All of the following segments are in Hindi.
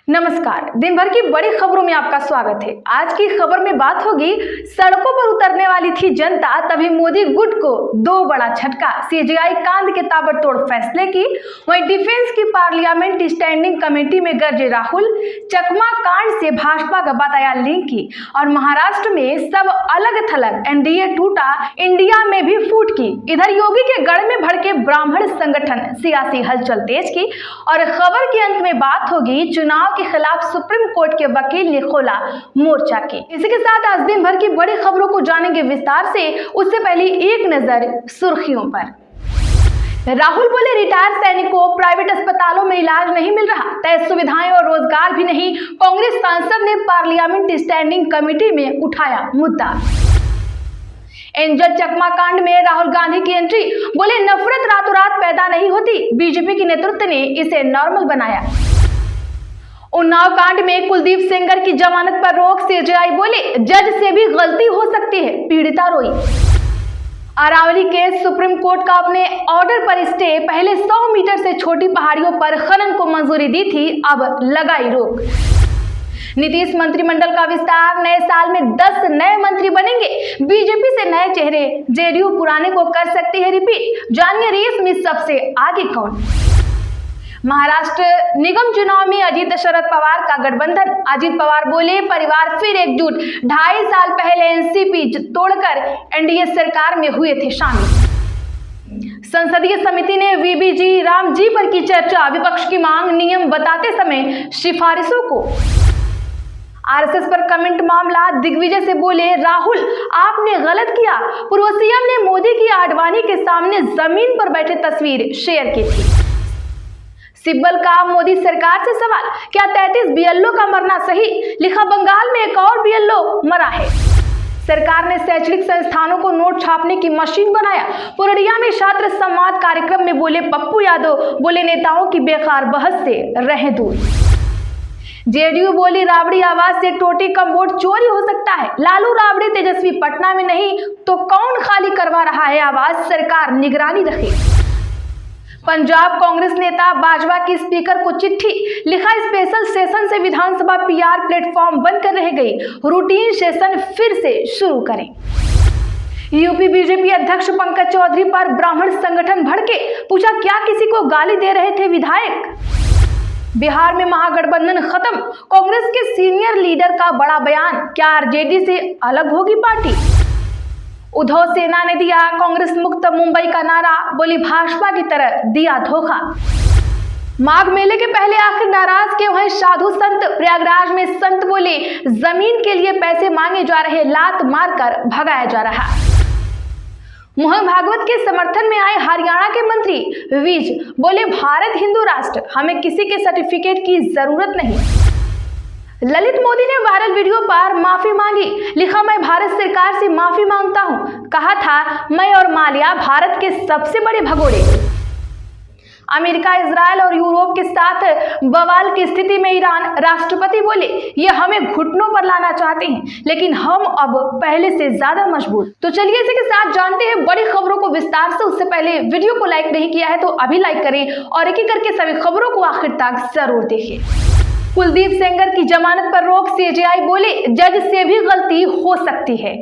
नमस्कार। दिन भर की बड़ी खबरों में आपका स्वागत है। आज की खबर में बात होगी, सड़कों पर उतरने वाली थी जनता, तभी मोदी गुट को दो बड़ा झटका। सीजेआई कांड के ताबड़तोड़ फैसले की, वहीं डिफेंस की पार्लियामेंट स्टैंडिंग कमेटी में गरजे राहुल, चकमा कांड से भाजपा का बताया लिंक की, और महाराष्ट्र में सब अलग थलग, एनडीए टूटा, इंडिया में भी फूट की। इधर योगी के गढ़ में भड़के ब्राह्मण संगठन, सियासी हलचल तेज की। और खबर के अंत में बात होगी, चुनाव के खिलाफ सुप्रीम कोर्ट के वकील ने खोला मोर्चा की। इसी के साथ आज दिन भर की बड़ी खबरों को जानेंगे विस्तार से। उससे पहले एक नजर सुर्खियों पर। राहुल बोले, रिटायर्ड सैनिकों को प्राइवेट अस्पतालों में इलाज नहीं मिल रहा, तय सुविधाएं और रोजगार भी नहीं। कांग्रेस सांसद ने पार्लियामेंट स्टैंडिंग कमेटी में उठाया मुद्दा। एंजल चकमा कांड में राहुल गांधी की एंट्री, बोले नफरत रातों रात पैदा नहीं होती, बीजेपी के नेतृत्व ने इसे नॉर्मल बनाया। उन्नाव कांड में कुलदीप सेंगर की जमानत पर रोक, सीजेआई बोले जज से भी गलती हो सकती है, पीड़िता रोई। अरावली केस, सुप्रीम कोर्ट का अपने ऑर्डर पर स्टे, पहले 100 मीटर से छोटी पहाड़ियों पर खनन को मंजूरी दी थी, अब लगाई रोक। नीतीश मंत्रिमंडल का विस्तार, नए साल में 10 नए मंत्री बनेंगे, बीजेपी से नए चेहरे, जेडीयू पुराने को कर सकती है रिपीट। जानिए रेस में सबसे आगे कौन। महाराष्ट्र निगम चुनाव में अजीत शरद पवार का गठबंधन, अजीत पवार बोले परिवार फिर एकजुट, 2.5 साल पहले एनसीपी तोड़कर एनडीए सरकार में हुए थे शामिल। संसदीय समिति ने वीबीजी राम जी पर की चर्चा, विपक्ष की मांग, नियम बताते समय सिफारिशों को। आरएसएस पर कमेंट मामला, दिग्विजय से बोले राहुल आपने गलत किया, पूर्व सीएम ने मोदी की आडवाणी के सामने जमीन पर बैठे तस्वीर शेयर की थी। सिब्बल का मोदी सरकार से सवाल, क्या 33 बीएलओ का मरना सही, लिखा बंगाल में एक और बीएलओ मरा है। सरकार ने शैक्षणिक संस्थानों को नोट छापने की मशीन बनाया। पूर्णिया में छात्र संवाद कार्यक्रम में बोले पप्पू यादव, बोले नेताओं की बेकार बहस से रहें दूर। जेडीयू बोली राबड़ी आवाज से टोटी कम वोट चोरी हो सकता है, लालू राबड़ी तेजस्वी पटना में नहीं तो कौन खाली करवा रहा है आवाज, सरकार निगरानी रखे। पंजाब कांग्रेस नेता बाजवा की स्पीकर को चिट्ठी, लिखा स्पेशल सेशन से विधानसभा पीआर प्लेटफॉर्म बनकर रह गई, रूटीन सेशन फिर से शुरू करें। यूपी बीजेपी अध्यक्ष पंकज चौधरी पर ब्राह्मण संगठन भड़के, पूछा क्या किसी को गाली दे रहे थे विधायक। बिहार में महागठबंधन खत्म, कांग्रेस के सीनियर लीडर का बड़ा बयान, क्या आरजेडी से अलग होगी पार्टी। उद्धव सेना ने दिया कांग्रेस मुक्त मुंबई का नारा, बोली भाजपा की तरह दिया धोखा। माघ मेले के पहले आखिर नाराज क्यों हैं साधु संत, प्रयागराज में संत बोले जमीन के लिए पैसे मांगे जा रहे, लात मारकर भगाया जा रहा। मोहन भागवत के समर्थन में आए हरियाणा के मंत्री विज, बोले भारत हिंदू राष्ट्र, हमें किसी के सर्टिफिकेट की जरूरत नहीं। ललित मोदी ने वायरल वीडियो पर माफी मांगी, लिखा मैं भारत सरकार से माफी मांगता हूं, कहा था मैं और माल्या भारत के सबसे बड़े भगोड़े। अमेरिका, इजराइल और यूरोप के साथ बवाल की स्थिति में ईरान, राष्ट्रपति बोले ये हमें घुटनों पर लाना चाहते हैं, लेकिन हम अब पहले से ज्यादा मजबूत। तो चलिए इसी के साथ जानते हैं बड़ी खबरों को विस्तार से। उससे पहले वीडियो को लाइक नहीं किया है तो अभी लाइक करें और एक एक करके सभी खबरों को आखिर तक जरूर देखें। कुलदीप सेंगर की जमानत पर रोक, सीजेआई बोले जज से भी गलती हो सकती है।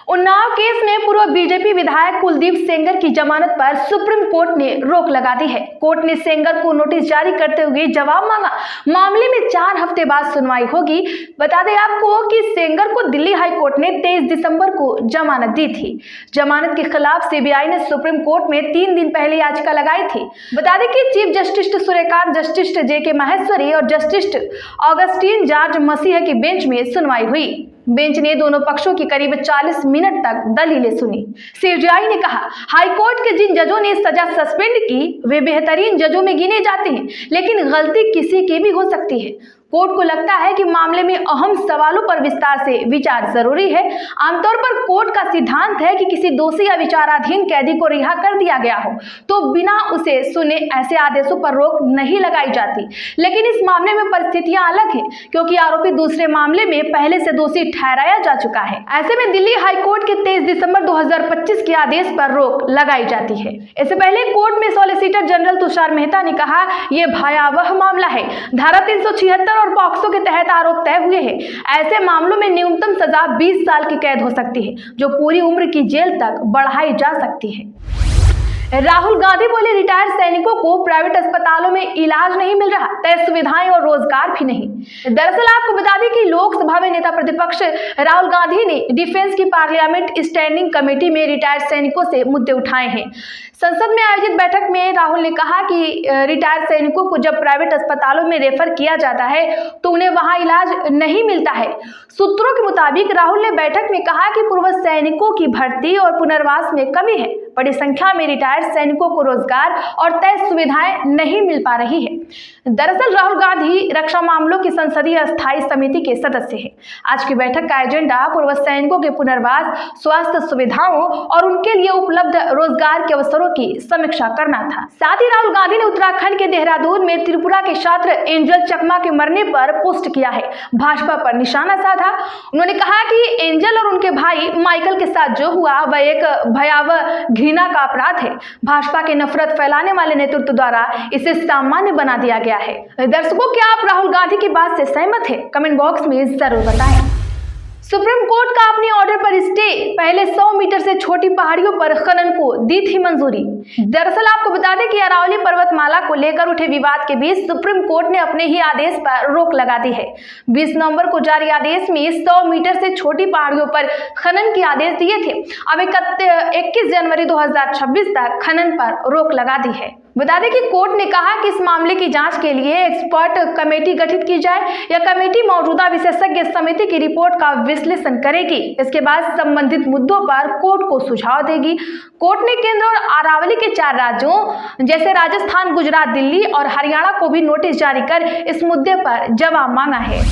उन्नाव केस में पूर्व बीजेपी विधायक कुलदीप सेंगर की जमानत पर सुप्रीम कोर्ट ने रोक लगा दी है। कोर्ट ने सेंगर को नोटिस जारी करते हुए जवाब मांगा। मामले में 4 हफ्ते बाद सुनवाई होगी। बता दें आपको कि सेंगर को दिल्ली हाई कोर्ट ने 23 दिसंबर को जमानत दी थी। जमानत के खिलाफ सीबीआई ने सुप्रीम कोर्ट में 3 दिन पहले याचिका लगाई थी। बता दें कि चीफ जस्टिस सूर्यकांत, जस्टिस जेके महेश्वरी और जस्टिस ऑगस्टीन जॉर्ज मसीह की बेंच में सुनवाई हुई। बेंच ने दोनों पक्षों की करीब 40 मिनट तक दलीलें सुनी। सीजेआई ने कहा हाईकोर्ट के जिन जजों ने सजा सस्पेंड की वे बेहतरीन जजों में गिने जाते हैं, लेकिन गलती किसी की भी हो सकती है। कोर्ट को लगता है कि मामले में अहम सवालों पर विस्तार से विचार जरूरी है। आमतौर पर कोर्ट का सिद्धांत है कि किसी दोषी या विचाराधीन कैदी को रिहा कर दिया गया हो तो बिना उसे सुने ऐसे आदेशों पर रोक नहीं लगाई जाती, लेकिन इस मामले में परिस्थितियां अलग हैं क्योंकि आरोपी दूसरे मामले में पहले से दोषी ठहराया जा चुका है। ऐसे में दिल्ली हाईकोर्ट के 23 दिसंबर 2025 के आदेश पर रोक लगाई जाती है। इससे पहले कोर्ट में सॉलिसिटर जनरल तुषार मेहता ने कहा यह भयावह मामला है। धारा 376 और और पॉक्सो के तहत आरोप तय हुए हैं। ऐसे मामलों में न्यूनतम सजा 20 साल की कैद हो सकती है, जो पूरी उम्र की जेल तक बढ़ाई जा सकती है। राहुल गांधी बोले, रिटायर्ड सैनिकों को प्राइवेट अस्पतालों में इलाज नहीं मिल रहा, तय सुविधाएं और रोजगार भी नहीं। दरअसल आपको बता दें कि लोकसभा में नेता प्रतिपक्ष राहुल गांधी ने डिफेंस की पार्लियामेंट स्टैंडिंग कमेटी में रिटायर्ड सैनिकों से मुद्दे उठाए हैं। संसद में आयोजित बैठक में राहुल ने कहा कि रिटायर्ड सैनिकों को जब प्राइवेट अस्पतालों में रेफर किया जाता है तो उन्हें वहां इलाज नहीं मिलता है। सूत्रों के मुताबिक राहुल ने बैठक में कहा कि पूर्व सैनिकों की भर्ती और पुनर्वास में कमी है। बड़ी संख्या में रिटायर्ड सैनिकों को रोजगार और तय सुविधाएं नहीं मिल पा रही है। दरअसल राहुल गांधी रक्षा मामलों की संसदीय स्थायी समिति के सदस्य हैं। आज की बैठक का एजेंडा पूर्व सैनिकों के पुनर्वास, स्वास्थ्य सुविधाओं और उनके लिए उपलब्ध रोजगार के अवसरों की समीक्षा करना था। साथ ही राहुल गांधी ने उत्तराखंड के देहरादून में त्रिपुरा के छात्र एंजल चकमा के मरने पर पोस्ट किया है, भाजपा पर निशाना साधा। उन्होंने कहा कि एंजल और उनके भाई माइकल के साथ जो हुआ वह एक भयावह घृणा का अपराध है। भाजपा के नफरत फैलाने वाले नेतृत्व द्वारा इसे सामान्य बना दिया गया है। दर्शकों, क्या आप राहुल गांधी की बात से सहमत हैं? कमेंट बॉक्स में जरूर बताएं। सुप्रीम कोर्ट का अपने ऑर्डर पर स्टे, पहले 100 मीटर से छोटी पहाड़ियों पर खनन को दी थी मंजूरी। दरअसल आपको बता दें कि अरावली पर्वतमाला को लेकर उठे विवाद के बीच सुप्रीम कोर्ट ने अपने ही आदेश पर रोक लगा दी है। 20 नवंबर को जारी आदेश में 100 मीटर से छोटी पहाड़ियों पर खनन के आदेश दिए थे। अब 21 जनवरी 2026 तक खनन पर रोक लगा दी है। बता दें कि कोर्ट ने कहा कि इस मामले की जांच के लिए एक्सपर्ट कमेटी गठित की जाए। यह कमेटी मौजूदा विशेषज्ञ समिति की रिपोर्ट का विश्लेषण करेगी। इसके बाद संबंधित मुद्दों पर कोर्ट को सुझाव देगी। कोर्ट ने केंद्र और अरावली के 4 राज्यों जैसे राजस्थान, गुजरात, दिल्ली और हरियाणा को भी नोटिस जारी कर इस मुद्दे पर जवाब मांगा है।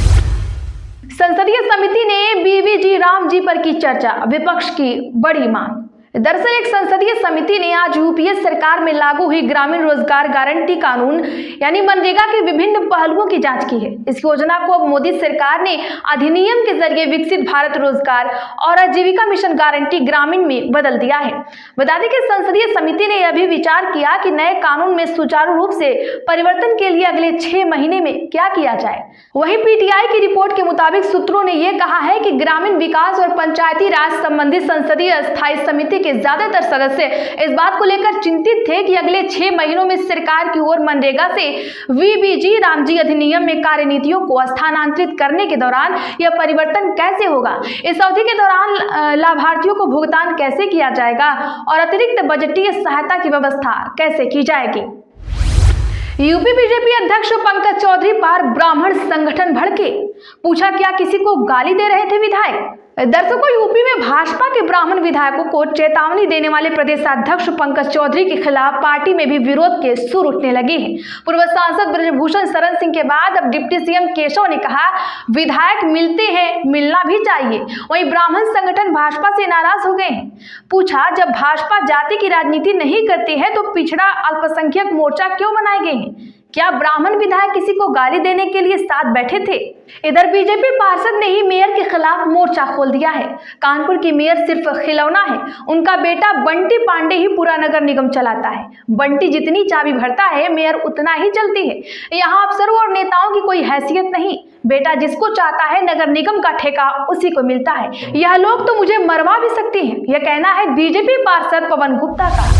संसदीय समिति ने बीवीजी राम जी पर की चर्चा, विपक्ष की बड़ी मांग। दरअसल एक संसदीय समिति ने आज यूपीए सरकार में लागू हुई ग्रामीण रोजगार गारंटी कानून यानी मनरेगा के विभिन्न पहलुओं की जांच की है। इस योजना को अब मोदी सरकार ने अधिनियम के जरिए विकसित भारत रोजगार और आजीविका मिशन गारंटी ग्रामीण में बदल दिया है। बता दें कि संसदीय समिति ने यह भी विचार किया कि नए कानून में सुचारू रूप से परिवर्तन के लिए अगले 6 महीने में क्या किया जाए। वहीं पीटीआई की रिपोर्ट के मुताबिक सूत्रों ने यह कहा है कि ग्रामीण विकास और पंचायती राज संबंधी संसदीय स्थायी समिति के ज्यादातर सदस्य इस बात को लेकर चिंतित थे कि अगले 6 महीनों में सरकार की ओर मनरेगा से वीबीजी रामजी अधिनियम में कार्यनीतियों को स्थानांतरित करने के दौरान यह परिवर्तन कैसे होगा, इस अवधि के दौरान लाभार्थियों को भुगतान कैसे किया जाएगा और अतिरिक्त बजटीय सहायता की व्यवस्था कैसे की जाएगी। यूपी बीजेपी अध्यक्ष पंकज चौधरी पर ब्राह्मण संगठन भड़के, पूछा क्या किसी को गाली दे रहे थे विधायक। दर्शकों, यूपी में भाजपा के ब्राह्मण विधायकों को चेतावनी देने वाले प्रदेशाध्यक्ष पंकज चौधरी के खिलाफ पार्टी में भी विरोध के सुर उठने लगे हैं। पूर्व सांसद ब्रजभूषण शरण सिंह के बाद अब डिप्टी सीएम केशव ने कहा विधायक मिलते हैं, मिलना भी चाहिए। वहीं ब्राह्मण संगठन भाजपा से नाराज हो गए हैं। पूछा जब भाजपा जाति की राजनीति नहीं करती है तो पिछड़ा अल्पसंख्यक मोर्चा क्यों बनाए गए हैं? क्या ब्राह्मण विधायक किसी को गाली देने के लिए साथ बैठे थे? इधर बीजेपी पार्षद ने ही मेयर के खिलाफ मोर्चा खोल दिया है। कानपुर की मेयर सिर्फ खिलौना है, उनका बेटा बंटी पांडे ही पूरा नगर निगम चलाता है। बंटी जितनी चाबी भरता है मेयर उतना ही चलती है। यहाँ अफसरों और नेताओं की कोई हैसियत नहीं। बेटा जिसको चाहता है नगर निगम का ठेका उसी को मिलता है। यह लोग तो मुझे मरवा भी सकते हैं, यह कहना है बीजेपी पार्षद पवन गुप्ता का।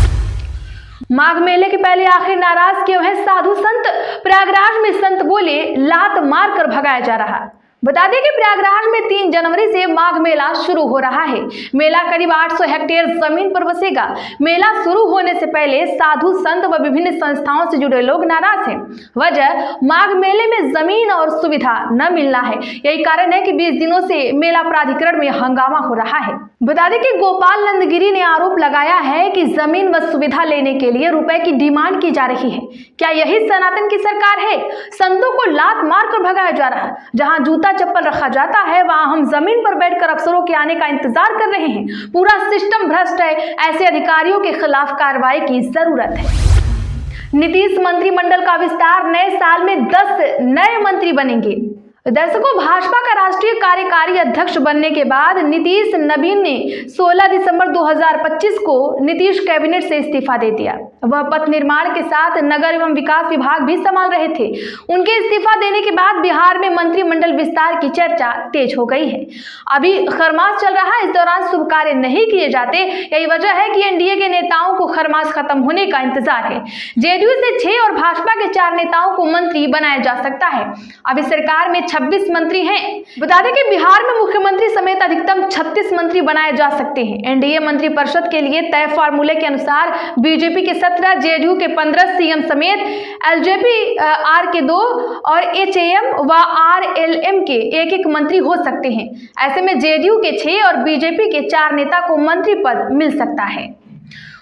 माघ मेले के पहले आखिर नाराज क्यों है साधु संत? प्रयागराज में संत बोले लात मार कर भगाया जा रहा। बता दें कि प्रयागराज में 3 जनवरी से माघ मेला शुरू हो रहा है। मेला करीब 800 हेक्टेयर जमीन पर बसेगा। मेला शुरू होने से पहले साधु संत व विभिन्न संस्थाओं से जुड़े लोग नाराज हैं। वजह माघ मेले में जमीन और सुविधा न मिलना है। यही कारण है कि 20 दिनों से मेला प्राधिकरण में हंगामा हो रहा है। बता दें कि गोपाल नंदगिरी ने आरोप लगाया है कि जमीन व सुविधा लेने के लिए रुपए की डिमांड की जा रही है। क्या यही सनातन की सरकार है? संतों को लात मार कर भगाया जा रहा है। जहां जूता चप्पल रखा जाता है वहां हम जमीन पर बैठकर अफसरों के आने का इंतजार कर रहे हैं। पूरा सिस्टम भ्रष्ट है। ऐसे अधिकारियों के खिलाफ कार्रवाई की जरूरत है। नीतीश मंत्रिमंडल का विस्तार, नए साल में 10 नए मंत्री बनेंगे। दर्शकों, भाजपा का राष्ट्रीय कार्यकारी अध्यक्ष बनने के बाद नीतीश नवीन ने 16 दिसंबर 2025 को नीतीश कैबिनेट से इस्तीफा दे दिया। वह पथ निर्माण के साथ नगर एवं विकास विभाग भी संभाल रहे थे। उनके इस्तीफा देने के बाद बिहार में मंत्रिमंडल विस्तार की चर्चा तेज हो गई है। अभी खरमास चल रहा है, इस दौरान शुभ कार्य नहीं किए जाते। यही वजह है कि एनडीए के नेताओं को खरमास खत्म होने का इंतजार है। जेडीयू से 6 और भाजपा के 4 नेताओं को मंत्री बनाया जा सकता है। अभी सरकार में 26 मंत्री हैं। बता दें कि बिहार में मुख्यमंत्री समेत अधिकतम 36 मंत्री बनाए जा सकते हैं। एनडीए मंत्रिपरिषद के लिए तय फार्मूले के अनुसार बीजेपी के 17, जेडीयू के 15, सीएम समेत एलजेपी आर के 2 और एचएएम व आरएलएम के 1-1 मंत्री हो सकते हैं। ऐसे में जेडीयू के 6 और बीजेपी के 4 नेता को मंत्री पद मिल सकता है।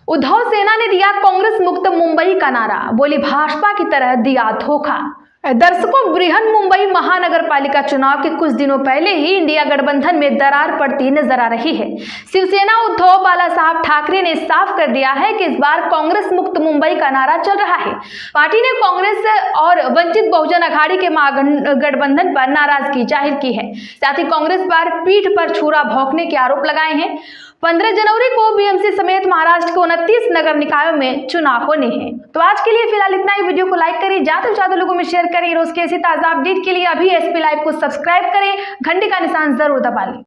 उद्धव सेना ने दिया कांग्रेस मुक्त मुंबई का नारा, बोली भाजपा की तरह दिया धोखा। दर्शकों, बृहन मुंबई महानगर पालिका चुनाव के कुछ दिनों पहले ही इंडिया गठबंधन में दरार पड़ती नजर आ रही है। शिवसेना उद्धव बाला साहब ठाकरे ने साफ कर दिया है कि इस बार कांग्रेस मुक्त मुंबई का नारा चल रहा है। पार्टी ने कांग्रेस और वंचित बहुजन अघाड़ी के महागठबंधन पर नाराजगी जाहिर की है। साथ ही कांग्रेस पर पीठ पर छुरा भौंकने के आरोप लगाए हैं। 15 जनवरी को बीएमसी समेत महाराष्ट्र के 29 नगर निकायों में चुनाव होने हैं। तो आज के लिए फिलहाल इतना ही। वीडियो को लाइक करें, ज्यादा से ज्यादा लोगों में शेयर करें। रोज के ऐसी ताजा अपडेट के लिए अभी एसपी लाइव को सब्सक्राइब करें, घंटे का निशान जरूर दबा लें।